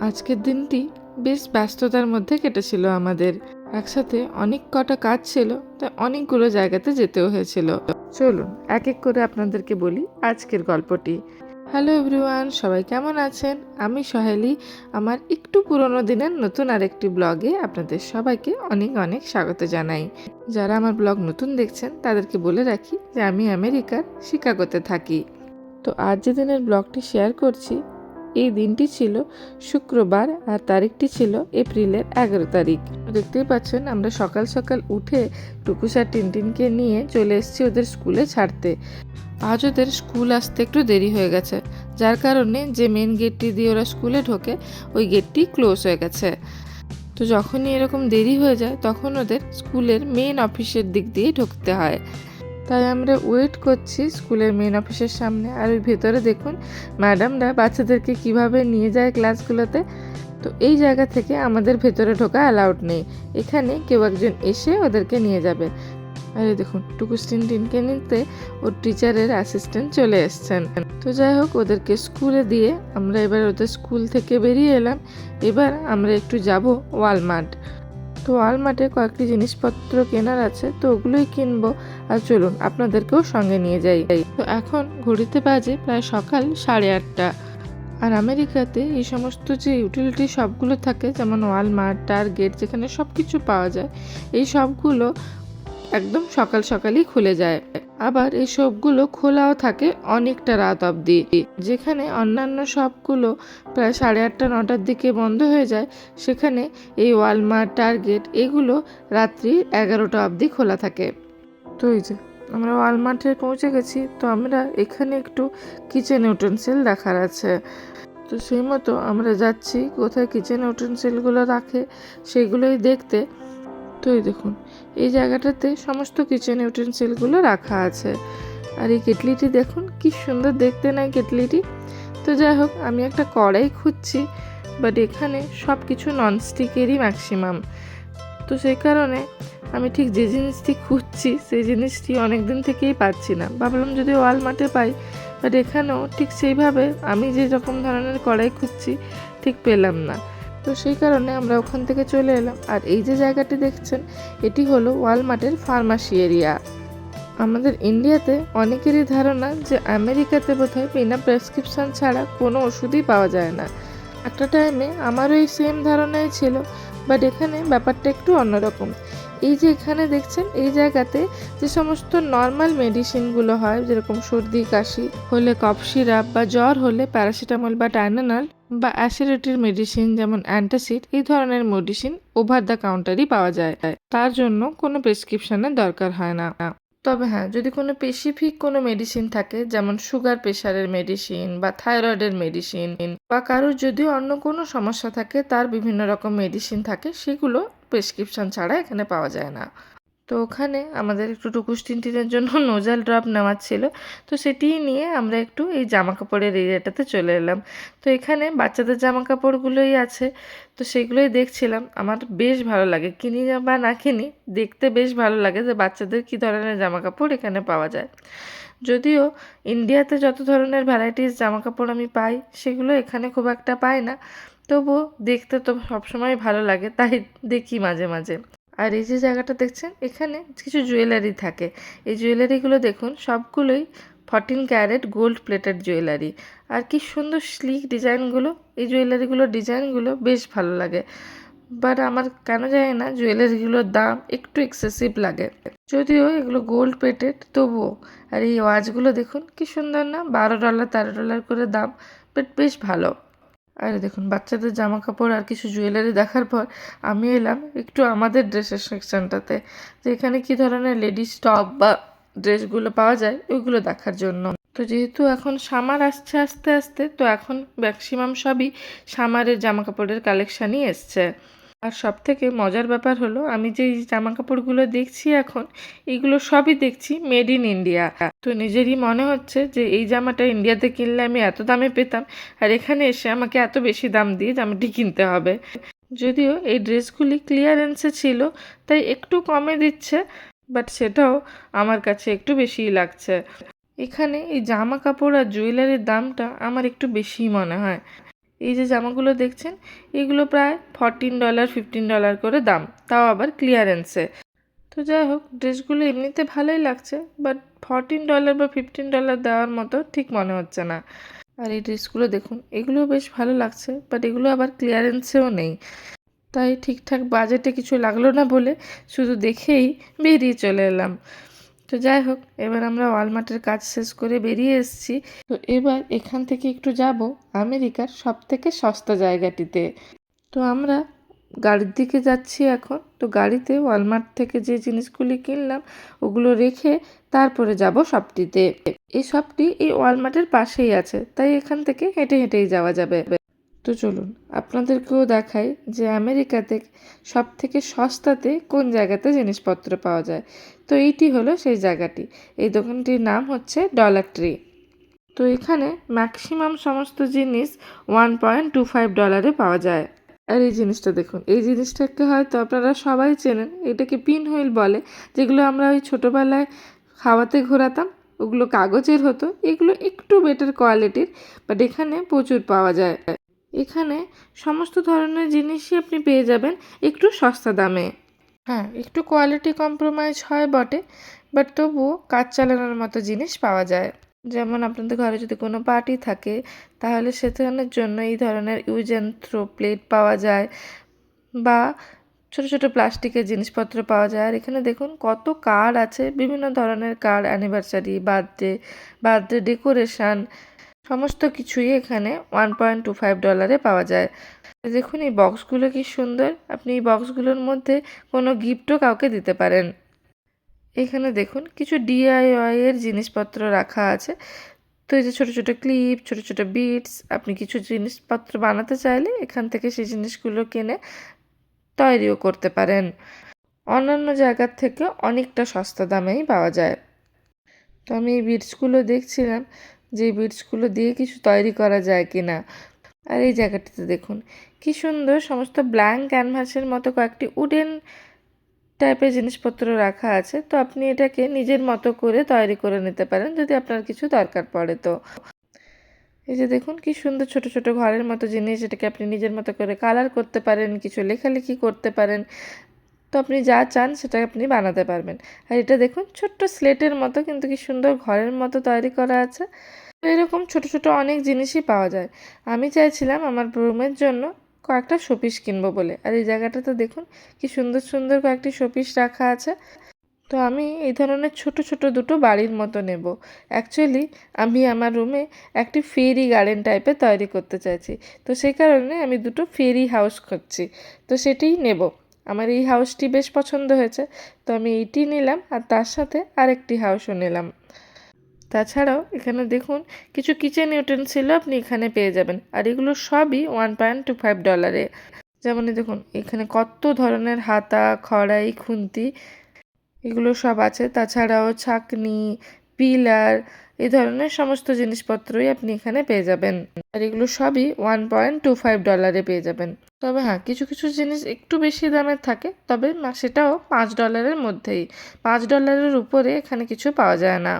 আজকের দিনটি বেশ ব্যস্ততার মধ্যে কেটেছিল আমাদের। একসাথে অনেক কটা কাজ ছিল, তাই অনেকগুলো জায়গাতে যেতেও হয়েছিল। চলুন এক এক করে আপনাদেরকে বলি আজকের গল্পটি। হ্যালো এভরিওয়ান, সবাই কেমন আছেন? আমি সহেলি। আমার একটু পুরনো দিনের নতুন আরেকটি ব্লগে আপনাদের সবাইকে অনেক অনেক স্বাগত জানাই। যারা আমার ব্লগ নতুন দেখছেন তাদেরকে বলে রাখি যে আমি আমেরিকার শিকাগোতে থাকি। তো আজ যে দিনের ব্লগটি শেয়ার করছি, এই দিনটি ছিল শুক্রবার আর তারিখটি ছিল এপ্রিলের 11 তারিখ। দেখতেই পাচ্ছেন আমরা সকাল সকাল উঠে টুকুস আর টিনটিনকে নিয়ে চলে এসেছি ওদের স্কুলে ছাড়তে। আজ ওদের স্কুল আসতে একটু দেরি হয়ে গেছে, যার কারণে যে মেন গেটটি দিয়ে ওরা স্কুলে ঢোকে ওই গেটটি ক্লোজ হয়ে গেছে। তো যখনই এরকম দেরি হয়ে যায় তখন ওদের স্কুলের মেন অফিসের দিক দিয়ে ঢুকতে হয়। তাই আমরা ওয়েট করছি স্কুলের মেন অফিসের সামনে। আর ওই ভেতরে দেখুন ম্যাডামরা বাচ্চাদেরকে কিভাবে নিয়ে যায় ক্লাসগুলোতে। তো এই জায়গা থেকে আমাদের ভেতরে ঢোকা অ্যালাউড নেই, এখানে কেউ একজন এসে ওদেরকে নিয়ে যাবে। আর এই দেখুন টুকুস টিনটিনকে নিতে ওর টিচারের অ্যাসিস্ট্যান্ট চলে এসছেন। তো যাই হোক ওদেরকে স্কুলে দিয়ে আমরা এবার ওদের স্কুল থেকে বেরিয়ে এলাম। এবার আমরা একটু যাব ওয়ালমার্ট। তো ওয়ালমার্টে কয়েকটি জিনিসপত্র কেনার আছে, তো ওগুলোই কিনবো। আর চলুন আপনাদেরকেও সঙ্গে নিয়ে যাই। তো এখন ঘড়িতে বাজে প্রায় সকাল 8:30। আর আমেরিকাতে এই সমস্ত যে ইউটিলিটি শপগুলো থাকে, যেমন ওয়ালমার্ট, টার্গেট, যেখানে সব কিছু পাওয়া যায়, এই সবগুলো একদম সকাল সকালই খুলে যায়। আবার এই সবগুলো খোলাও থাকে অনেকটা রাত অবধি। যেখানে অন্যান্য সবগুলো প্রায় 8:30 9টার দিকে বন্ধ হয়ে যায়, সেখানে এই ওয়ালমার্ট, টার্গেট এগুলো রাত্রি 11টা অবধি খোলা থাকে। তো এই যে আমরা ওয়ালমার্টে পৌঁছে গেছি। তো আমরা এখানে একটু কিচেন ইউটেন্সিল দেখার আছে, তো সেই মতো আমরা যাচ্ছি কোথায় কিচেন ইউটেন্সিলগুলো রাখে সেগুলোই দেখতে। তো এই দেখুন এই জায়গাটাতে সমস্ত কিচেন ইউটেন্সিলগুলো রাখা আছে। আর এই কেটলিটি দেখুন কি সুন্দর দেখতে, নাই কেটলিটি। তো যাই হোক আমি একটা কড়াই খুঁজছি, বাট এখানে সব কিছু ননস্টিকেরই ম্যাক্সিমাম। তো সেই কারণে আমি ঠিক যে জিনিসটি খুঁজছি সেই জিনিসটি অনেক দিন থেকেই পাচ্ছি না। ভাবলাম যদি ওয়ালমার্টে পাই, বাট এখানেও ঠিক সেইভাবে আমি যে রকম ধরনের কড়াই খুঁজছি ঠিক পেলাম না। তো সেই কারণে আমরা ওখান থেকে চলে এলাম। আর এই যে জায়গাটি দেখছেন এটি হলো ওয়ালমার্টের ফার্মাসি এরিয়া। আমাদের ইন্ডিয়াতে অনেকেরই ধারণা যে আমেরিকাতে বোধহয় বিনা প্রেসক্রিপশন ছাড়া কোনো ওষুধই পাওয়া যায় না। একটা টাইমে আমারও এই সেম ধারণাই ছিল, বাট এখানে ব্যাপারটা একটু অন্যরকম। এই যে এখানে দেখছেন এই জায়গাতে যে সমস্ত নর্মাল মেডিসিনগুলো হয়, যেরকম সর্দি কাশি হলে কফ সিরাপ, বা জ্বর হলে প্যারাসিটামল বা টাইনানল, বা অ্যাসিডিটির মেডিসিন যেমন অ্যান্টাসিড, এই ধরনের মেডিসিন ওভার দ্য কাউন্টারই পাওয়া যায়। তার জন্য কোনো প্রেসক্রিপশনের দরকার হয় না। তবে হ্যাঁ, যদি কোনো স্পেসিফিক কোনো মেডিসিন থাকে, যেমন সুগার প্রেশারের মেডিসিন বা থাইরয়েডের মেডিসিন, বা কারোর যদি অন্য কোনো সমস্যা থাকে তার বিভিন্ন রকম মেডিসিন থাকে, সেগুলো প্রেসক্রিপশন ছাড়া এখানে পাওয়া যায় না। তো ওখানে আমাদের একটু টুকুস টিনটিনের জন্য নোজাল ড্রপ নেওয়ার ছিল, তো সেটিই নিয়ে আমরা একটু এই জামা কাপড়ের এরিয়াটাতে চলে এলাম। তো এখানে বাচ্চাদের জামা কাপড়গুলোই আছে, তো সেগুলোই দেখছিলাম। আমার বেশ ভালো লাগে, কিনি বা না কিনি, দেখতে বেশ ভালো লাগে যে বাচ্চাদের কী ধরনের জামা কাপড় এখানে পাওয়া যায়। যদিও ইন্ডিয়াতে যত ধরনের ভ্যারাইটিস জামা কাপড় আমি পাই সেগুলো এখানে খুব একটা পাই না, তবুও দেখতে তো সবসময় ভালো লাগে, তাই দেখি মাঝে মাঝে। আর এই যে জায়গাটা দেখছেন এখানে কিছু জুয়েলারি থাকে। এই জুয়েলারিগুলো দেখুন সবগুলোই 14 ক্যারেট গোল্ড প্লেটেড জুয়েলারি। আর কি সুন্দর স্লিক ডিজাইনগুলো, এই জুয়েলারিগুলোর ডিজাইনগুলো বেশ ভালো লাগে। বাট আমার কেন জানি না জুয়েলারিগুলোর দাম একটু এক্সেসিভ লাগে, যদিও এগুলো গোল্ড প্লেটেড তবুও। আর এই ওয়াচগুলো দেখুন কি সুন্দর না, $12 $13 করে দাম, বাট বেশ ভালো। আর দেখুন বাচ্চাদের জামা কাপড় আর কিছু জুয়েলারি দেখার পর আমি এলাম একটু আমাদের ড্রেসের সেকশনটাতে, যে এখানে কী ধরনের লেডিস টপ বা ড্রেসগুলো পাওয়া যায় ওইগুলো দেখার জন্য। তো যেহেতু এখন সামার আসছে আস্তে আস্তে, তো এখন ম্যাক্সিমাম সবই সামারের জামা কাপড়ের কালেকশানই এসছে। আর সব থেকে মজার ব্যাপার হলো আমি যে জামা কাপড়গুলো দেখছি এখন, এগুলো সবই দেখছি মেড ইন ইন্ডিয়া। তো নিজেরই মনে হচ্ছে যে এই জামাটা ইন্ডিয়াতে কিনলে আমি এত দামে পেতাম, আর এখানে এসে আমাকে এত বেশি দাম দিয়ে জামাটি কিনতে হবে। যদিও এই ড্রেসগুলি ক্লিয়ারেন্সে ছিল তাই একটু কমে দিচ্ছে, বাট সেটাও আমার কাছে একটু বেশিই লাগছে। এখানে এই জামা কাপড় আর জুয়েলারির দামটা আমার একটু বেশিই মনে হয়। এই যে জামাগুলো দেখছেন এগুলো প্রায় $14 $15 করে দাম, তাও আবার ক্লিয়ারেন্সে। তো যাই হোক, ড্রেসগুলো এমনিতে ভালোই লাগছে, বাট $14 বা $15 দেওয়ার মতো ঠিক মনে হচ্ছে না। আর এই ড্রেসগুলো দেখুন, এগুলোও বেশ ভালো লাগছে, বাট এগুলো আবার ক্লিয়ারেন্সেও নেই। তাই ঠিকঠাক বাজেটে কিছু লাগলো না বলে শুধু দেখেই বেরিয়ে চলে এলাম। তো যাই হোক, এবার আমরা ওয়ালমার্টের কাজ শেষ করে বেরিয়ে এসেছি। তো এবার এখান থেকে একটু যাব আমেরিকার সবথেকে সস্তা জায়গাটিতে। তো আমরা গাড়ির দিকে যাচ্ছি এখন। তো গাড়িতে ওয়ালমার্ট থেকে যে জিনিসগুলি কিনলাম ওগুলো রেখে তারপরে যাব শপটিতে। এই শপটি এই ওয়ালমার্টের পাশেই আছে, তাই এখান থেকে হেঁটে হেঁটেই যাওয়া যাবে। তো চলুন আপনাদেরকেও দেখাই যে আমেরিকাতে সব থেকে সস্তাতে কোন জায়গাতে জিনিসপত্র পাওয়া যায়। তো এইটি হলো সেই জায়গাটি। এই দোকানটির নাম হচ্ছে ডলার ট্রি। তো এখানে ম্যাক্সিমাম সমস্ত জিনিস $1.25 পাওয়া যায়। আর এই জিনিসটা দেখুন, এই জিনিসটাকে হয়তো আপনারা সবাই চেনেন, এটাকে পিন হুইল বলে, যেগুলো আমরা ওই ছোটোবেলায় হাওয়াতে ঘোরাতাম। ওগুলো কাগজের হতো, এগুলো একটু বেটার কোয়ালিটির, বাট এখানে প্রচুর পাওয়া যায়। এখানে সমস্ত ধরনের জিনিসই আপনি পেয়ে যাবেন একটু সস্তা দামে। হ্যাঁ, একটু কোয়ালিটি কম্প্রোমাইজ হয় বটে, বাট তবুও কাজ চালানোর মতো জিনিস পাওয়া যায়। যেমন আপনাদের ঘরে যদি কোনো পার্টি থাকে তাহলে সেখানের জন্য এই ধরনের ইউজ অ্যান্ড থ্রো প্লেট পাওয়া যায়, বা ছোট ছোট প্লাস্টিকের জিনিসপত্র পাওয়া যায়। আর এখানে দেখুন কত কার্ড আছে, বিভিন্ন ধরনের কার্ড, অ্যানিভার্সারি, বার্থডে ডেকোরেশন, সমস্ত কিছুই এখানে $1.25 পাওয়া যায়। দেখুন এই বক্সগুলো কি সুন্দর, আপনি এই বক্সগুলোর মধ্যে কোনো গিফটও কাউকে দিতে পারেন। এখানে দেখুন কিছু DIY এর জিনিসপত্র রাখা আছে। তো এই যে ছোট ছোট ক্লিপ, ছোট ছোট বিটস, আপনি কিছু জিনিসপত্র বানাতে চাইলে এখান থেকে সেই জিনিসগুলো কিনে তৈরিও করতে পারেন। অন্যান্য জায়গার থেকে অনেকটা সস্তা দামেই পাওয়া যায়। তো আমি এই বিটসগুলো দেখছিলাম যে এই বিটসগুলো দিয়ে কিছু তৈরি করা যায় কি না। আর এই জায়গাটিতে দেখুন কি সুন্দর, সমস্ত ব্ল্যাঙ্ক ক্যানভাসের মতো কয়েকটি উডেন টাইপের জিনিসপত্র রাখা আছে। তো আপনি এটাকে নিজের মতো করে তৈরি করে নিতে পারেন যদি আপনার কিছু দরকার পড়ে। তো এই যে দেখুন কি সুন্দর ছোট ছোট ঘরের মতো জিনিস, এটাকে আপনি নিজের মতো করে কালার করতে পারেন, কিছু লেখালেখি করতে পারেন। তো আপনি যা চান সেটা আপনি বানাতে পারবেন। আর এটা দেখুন ছোট্ট স্লেটের মতো, কিন্তু কি সুন্দর ঘরের মতো তৈরি করা আছে। তো এরকম ছোট ছোট অনেক জিনিসই পাওয়া যায়। আমি চাইছিলাম আমার রুমের জন্য কয়েকটা শোপিস কিনবো বলে। আর এই জায়গাটাতে দেখুন কি সুন্দর সুন্দর কয়েকটি শোপিস রাখা আছে। তো আমি এই ধরনের ছোট ছোট দুটো বাড়ির মতো নেব। অ্যাকচুয়ালি আমি আমার রুমে একটি ফেরি গার্ডেন টাইপের তৈরি করতে চাইছি। তো সেই কারণে আমি দুটো ফেরি হাউস খুঁজছি। তো সেটিই নেব। আমার এই হাউসটি বেশ পছন্দ হয়েছে, তো আমি এইটি নিলাম, আর তার সাথে আরেকটি হাউসও নিলাম। তাছাড়াও এখানে দেখুন কিছু কিচেন ইউটেন্সিলও আপনি এখানে পেয়ে যাবেন, আর এগুলো সবই $1.25। যেমন এই দেখুন এখানে কত ধরনের হাতা, খড়াই, খুন্তি, এগুলো সব আছে। তাছাড়াও ছাঁকনি, পিলার, এই ধরনের সমস্ত জিনিসপত্রই আপনি এখানে পেয়ে যাবেন। আর এগুলো সবই $1.25 পেয়ে যাবেন। তবে হ্যাঁ, কিছু কিছু জিনিস একটু বেশি দামের থাকে, তবে সেটাও $5 মধ্যেই। $5 উপরে এখানে কিছু পাওয়া যায় না।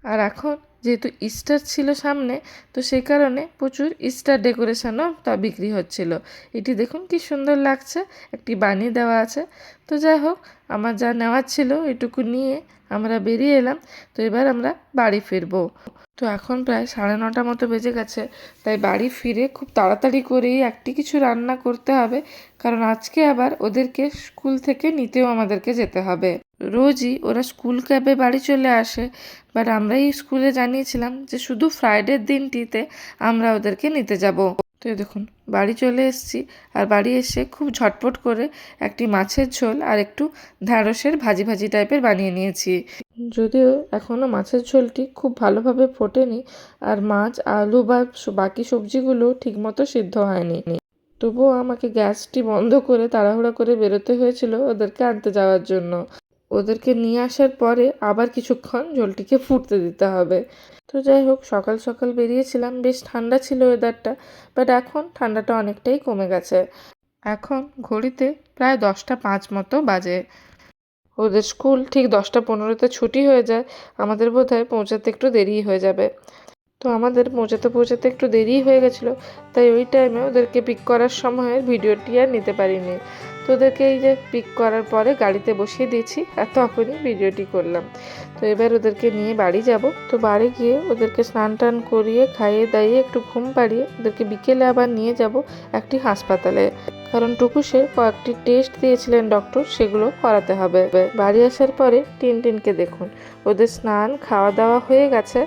আর এখন যেহেতু ইস্টার ছিল সামনে, তো সেই কারণে প্রচুর ইস্টার ডেকোরেশনও বিক্রি হচ্ছিল। এটি দেখুন কি সুন্দর লাগছে, একটি বানিয়ে দেওয়া আছে। তো যাই হোক, আমার যা নেওয়ার ছিল এটুকু নিয়ে আমরা বেরিয়ে এলাম। তো এবার আমরা বাড়ি ফিরবো। তো এখন প্রায় 9:30 মতো বেজে গেছে, তাই বাড়ি ফিরে খুব তাড়াতাড়ি করেই একটি কিছু রান্না করতে হবে, কারণ আজকে আবার ওদেরকে স্কুল থেকে নিতেও আমাদেরকে যেতে হবে। রোজই ওরা স্কুল ক্যাবে বাড়ি চলে আসে, বাট আমরা এই স্কুলে জানিয়েছিলাম যে শুধু ফ্রাইডের দিনটিতে আমরা ওদেরকে নিতে যাব। তো দেখুন বাড়ি চলে এসেছি, আর বাড়ি এসে খুব ঝটপট করে একটি মাছের ঝোল আর একটু ঢ্যাঁড়সের ভাজি ভাজি টাইপের বানিয়ে নিয়েছি। যদিও এখনও মাছের ঝোলটি খুব ভালোভাবে ফোটেনি, আর মাছ, আলু বা বাকি সবজিগুলো ঠিকমতো সিদ্ধ হয়নি। তবুও আমাকে গ্যাসটি বন্ধ করে তাড়াহুড়া করে বেরোতে হয়েছিল ওদেরকে আনতে যাওয়ার জন্য। ওদেরকে নিয়ে আসার পরে আবার কিছুক্ষণ ঝোলটিকে ফুটতে দিতে হবে। তো যাই হোক, সকাল সকাল বেরিয়েছিলাম, বেশ ঠান্ডা ছিল ওয়েদারটা, বাট এখন ঠান্ডাটা অনেকটাই কমে গেছে। এখন ঘড়িতে প্রায় 10:05 মতো বাজে। ওদের স্কুল ঠিক 10:15-তে ছুটি হয়ে যায়, আমাদের বোধহয় পৌঁছাতে একটু দেরি হয়ে যাবে। তো আমাদের পৌঁছাতে পৌঁছাতে একটু দেরি হয়ে গেছিলো, তাই ওই টাইমে ওদেরকে পিক করার সময়ের ভিডিওটি আর নিতে পারিনি। তো ওদেরকে এই যে পিক করার পরে গাড়িতে বসিয়ে দিয়েছি আর তখনই ভিডিওটি করলাম। তো এবার ওদেরকে নিয়ে বাড়ি যাব। তো বাড়ি গিয়ে ওদেরকে স্নান টান করিয়ে খাইয়ে দাইয়ে একটু ঘুম পাড়িয়ে ওদেরকে বিকেলে আবার নিয়ে যাব একটি হাসপাতালে, কারণ টুকুসের কয়েকটি টেস্ট দিয়েছিলেন ডক্টর, সেগুলো করাতে হবে। বাড়ি আসার পরে টিনটিনকে দেখুন, ওদের স্নান খাওয়া দাওয়া হয়ে গেছে,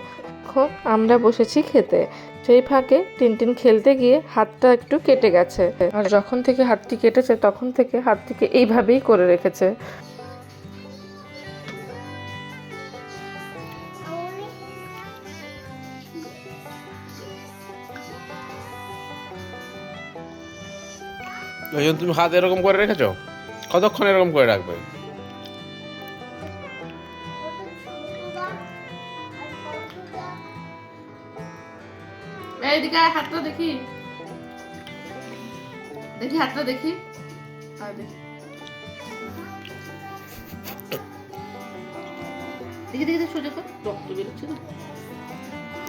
এখন আমরা বসেছি খেতে। সেই ফাঁকে টিনটিন খেলতে গিয়ে হাতটা একটু কেটে গেছে, আর যখন থেকে হাতটি কেটেছে তখন থেকে হাতটিকে এইভাবেই করে রেখেছে। ওই জন্য তুমি হাত এরকম করে রেখেছো? কতক্ষণ এরকম করে রাখবে? এইদিকে হাতটা দেখি, দেখি হাতটা দেখি, দেখি দেখি সোজা কর, রক্ত বেরোচ্ছে তো,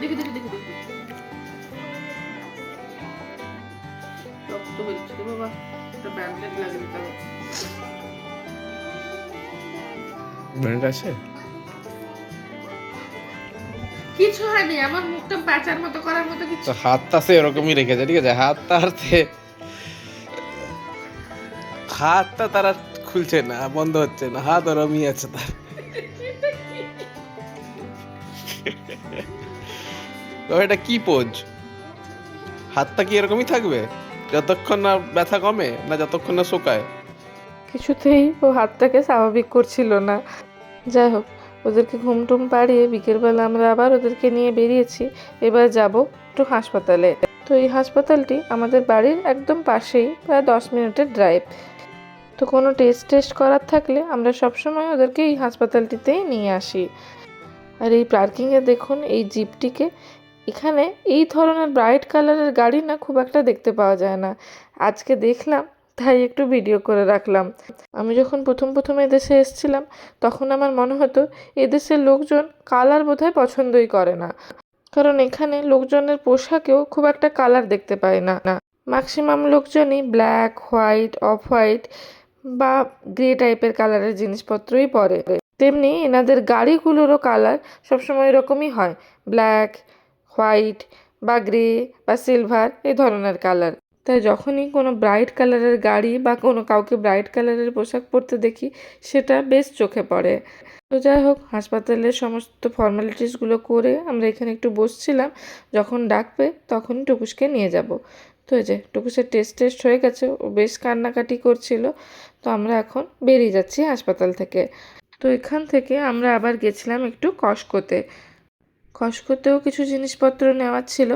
দেখি দেখি দেখি দেখি রক্ত বেরোচ্ছে তো বাবা, একটা ব্যান্ডেজ লাগিয়ে দিতে হবে। ব্যান্ড আছে? কিছু হয়নি, আমার মুখটা প্যাঁচার মতো করার মতো কিছু। তো হাতটা সে এরকমই রেখেছে, ঠিক আছে? হাতটা তারা খুলছে না, বন্ধ হচ্ছে না, হাত ওরমই আছে তার। এটা কি পোজ? হাতটা কি এরকমই থাকবে যতক্ষণ না ব্যথা কমে, না যতক্ষণ না শোকায়? কিছুতেই ও হাতটাকে স্বাভাবিক করছিল না। যাই হোক, ওদেরকে ঘুম টুম পাড়িয়ে বিকেলবেলা আমরা আবার ওদেরকে নিয়ে বেরিয়েছি। এবার যাব একটু হাসপাতালে। তো এই হাসপাতালটি আমাদের বাড়ির একদম পাশেই, প্রায় 10 মিনিটের ড্রাইভ। তো কোনো টেস্ট করার থাকলে আমরা সবসময় ওদেরকে এই হাসপাতালটিতেই নিয়ে আসি। আর এই পার্কিংয়ে দেখুন এই জিপটিকে, এখানে এই ধরনের ব্রাইট কালারের গাড়ি না খুব একটা দেখতে পাওয়া যায় না। আজকে দেখলাম, তাই একটু ভিডিও করে রাখলাম। আমি যখন প্রথম এদেশে এসেছিলাম তখন আমার মনে হতো এদেশের লোকজন কালার বোধহয় পছন্দই করে না, কারণ এখানে লোকজনের পোশাকেও খুব একটা কালার দেখতে পাই না। ম্যাক্সিমাম লোকজনই ব্ল্যাক, হোয়াইট, অফ হোয়াইট বা গ্রে টাইপের কালারের জিনিসপত্রই পরে। তেমনি এনাদের গাড়িগুলোরও কালার সবসময় এরকমই হয়, ব্ল্যাক, হোয়াইট বা গ্রে বা সিলভার, এই ধরনের কালার। তাই যখনই কোনো ব্রাইট কালারের গাড়ি বা কোনো কাউকে ব্রাইট কালারের পোশাক পরতে দেখি, সেটা বেশ চোখে পড়ে। তো যাই হোক, হাসপাতালের সমস্ত ফর্মালিটিসগুলো করে আমরা এখানে একটু বসছিলাম, যখন ডাকবে তখনই টুকুসকে নিয়ে যাব। তো এই যে টুকুসের টেস্ট হয়ে গেছে, ও বেশ কান্নাকাটি করছিল। তো আমরা এখন বেরিয়ে যাচ্ছি হাসপাতাল থেকে। তো এখান থেকে আমরা আবার গেছিলাম একটু কস্কোতে। কস্কোতেও কিছু জিনিসপত্র নেওয়ার ছিল,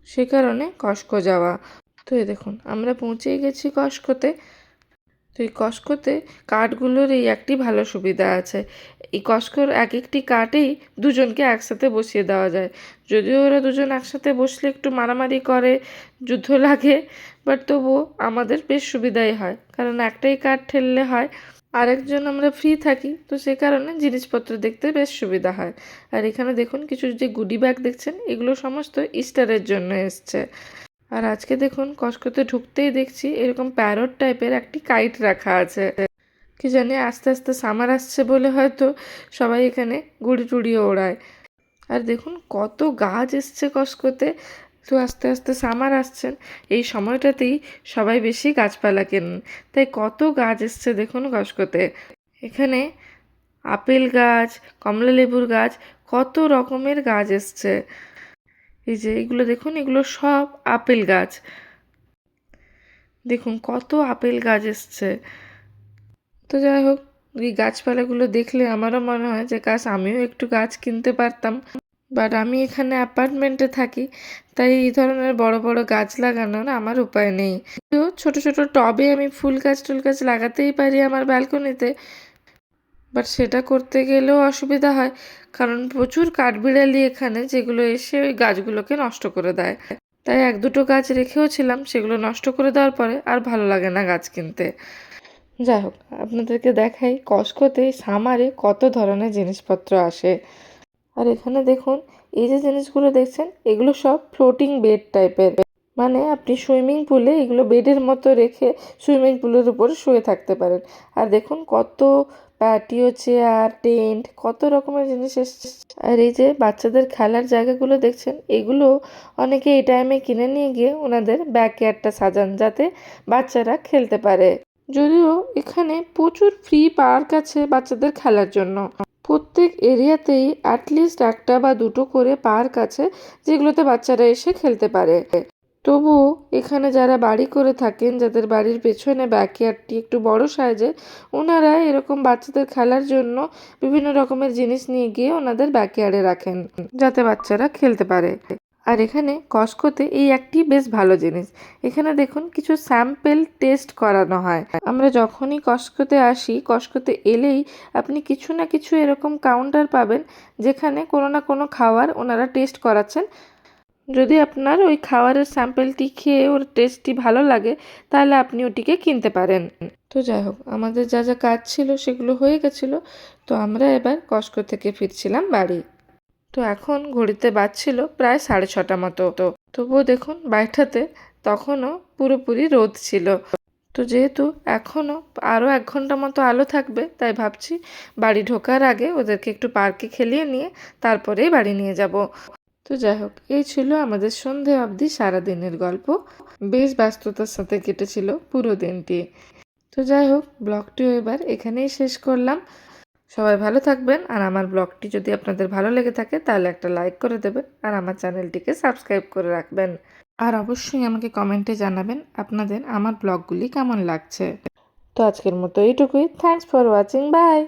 সে কারণে কস্কো যাওয়া। তো এই দেখুন আমরা পৌঁছেই গেছি কস্কোতে। তো এই কস্কোতে কার্ডগুলোর এই একটি ভালো সুবিধা আছে, এই কস্কোর এক একটি কার্ডেই দুজনকে একসাথে বসিয়ে দেওয়া যায়। যদিও ওরা দুজন একসাথে বসলে একটু মারামারি করে, যুদ্ধ লাগে, বাট তবুও আমাদের বেশ সুবিধাই হয়, কারণ একটাই কার্ড ঠেললে হয়, আরেকজন আমরা ফ্রি থাকি। তো সে কারণে জিনিসপত্র দেখতে বেশ সুবিধা হয়। আর এখানে দেখুন কিছু যে গুডি ব্যাগ দেখছেন, এগুলো সমস্ত ইস্টারের জন্য এসছে। আর আজকে দেখুন কস্কোতে ঢুকতেই দেখছি এরকম প্যারট টাইপের একটি কাইট রাখা আছে। কি জানি আস্তে আস্তে সামার আসছে বলে হয়তো সবাই এখানে গুড়ি টুড়িও ওড়ায়। আর দেখুন কত গাছ এসছে কস্কোতে। তো আস্তে আস্তে সামার আসছেন, এই সময়টাতেই সবাই বেশি গাছপালা কেনেন, তাই কত গাছ এসছে দেখুন কস্কোতে। এখানে আপেল গাছ, কমলা লেবুর গাছ, কত রকমের গাছ এসছে। এই যে এগুলো দেখুন, এগুলো সব আপেল গাছ। দেখুন কত আপেল গাছ এসছে। তো যাই হোক, এই গাছপালাগুলো দেখলে আমারও মনে হয় যে কাশ আমিও একটু গাছ কিনতে পারতাম, বাট আমি এখানে অ্যাপার্টমেন্টে থাকি, তাই এই ধরনের বড় বড় গাছ লাগানোর আমার উপায় নেই। তো ছোট ছোট টবে আমি ফুল গাছ টুল গাছ লাগাতেই পারি আমার ব্যালকনিতে, বাট সেটা করতে গেলেও অসুবিধা হয়, কারণ প্রচুর কাঠবিড়ালি এখানে, যেগুলো এসে ওই গাছগুলোকে নষ্ট করে দেয়। তাই এক দুটো গাছ রেখেও ছিলাম, সেগুলো নষ্ট করে দেওয়ার পরে আর ভালো লাগে না গাছ কিনতে। যাই হোক, আপনাদেরকে দেখাই কস্কোতে সামারে কত ধরনের জিনিসপত্র আসে। আর এখানে দেখুন এই যে জিনিসগুলো দেখছেন এগুলো সব ফ্লোটিং বেড টাইপের, মানে আপনি সুইমিং পুলে এগুলো বেডের মতো রেখে সুইমিং পুলের উপর শুয়ে থাকতে পারেন। আর দেখুন কত প্যাটিও চেয়ার, টেন্ট, কত রকমের জিনিস এসছে। আর এই যে বাচ্চাদের খেলার জায়গাগুলো দেখছেন, এগুলো অনেকে এই টাইমে কিনে নিয়ে গিয়ে ওনাদের ব্যাকইয়ার্ডটা সাজান যাতে বাচ্চারা খেলতে পারে। যদিও এখানে প্রচুর ফ্রি পার্ক আছে বাচ্চাদের খেলার জন্য। প্রত্যেক এরিয়াতেই অ্যাটলিস্ট একটা বা দুটো করে পার্ক আছে যেগুলোতে বাচ্চারা এসে খেলতে পারে। তবুও এখানে যারা বাড়ি করে থাকেন, যাদের বাড়ির পেছনে ব্যাকইয়ার্ডটি একটু বড় সাইজের, ওনারা এরকম বাচ্চাদের খেলার জন্য বিভিন্ন রকমের জিনিস নিয়ে গিয়ে ওনাদের ব্যাকইয়ার্ডে রাখেন যাতে বাচ্চারা খেলতে পারে। আর এখানে কস্টকোতে এই একটি বেশ ভালো জিনিস, এখানে দেখুন কিছু স্যাম্পেল টেস্ট করানো হয়। আমরা যখনই কস্টকোতে আসি, কস্টকোতে এলেই আপনি কিছু না কিছু এরকম কাউন্টার পাবেন যেখানে কোনো না কোনো খাবার ওনারা টেস্ট করাচ্ছেন। যদি আপনার ওই খাবারের স্যাম্পেলটি খেয়ে ওর টেস্টটি ভালো লাগে তাহলে আপনি ওটিকে কিনতে পারেন। তো যাই হোক, আমাদের যা যা কাজ ছিল সেগুলো হয়ে গেছিলো। তো আমরা এবার কস্টকো থেকে ফিরছিলাম বাড়ি। তো এখন ঘড়িতে বাজছিল প্রায় 6:30 মতো। তবুও দেখুন বাইরেটাতে তখনও পুরোপুরি রোদ ছিল। তো যেহেতু এখনও আরও 1 ঘন্টা মতো আলো থাকবে, তাই ভাবছি বাড়ি ঢোকার আগে ওদেরকে একটু পার্কে খেলিয়ে নিয়ে তারপরেই বাড়ি নিয়ে যাব। তো যাই হোক, এই ছিল আমাদের সন্ধে অবধি সারাদিনের গল্প। বেশ ব্যস্ততার সাথে কেটেছিল পুরো দিনটি। তো যাই হোক, ব্লগটিও এবার এখানেই শেষ করলাম। সবাই ভালো থাকবেন, আর আমার ব্লগটি যদি আপনাদের ভালো লেগে থাকে তাহলে একটা লাইক করে দেবেন আর আমার চ্যানেলটিকে সাবস্ক্রাইব করে রাখবেন। আর অবশ্যই আমাকে কমেন্টে জানাবেন আপনাদের আমার ব্লগগুলি কেমন লাগছে। তো আজকের মতো এইটুকুই। Thanks for watching, by.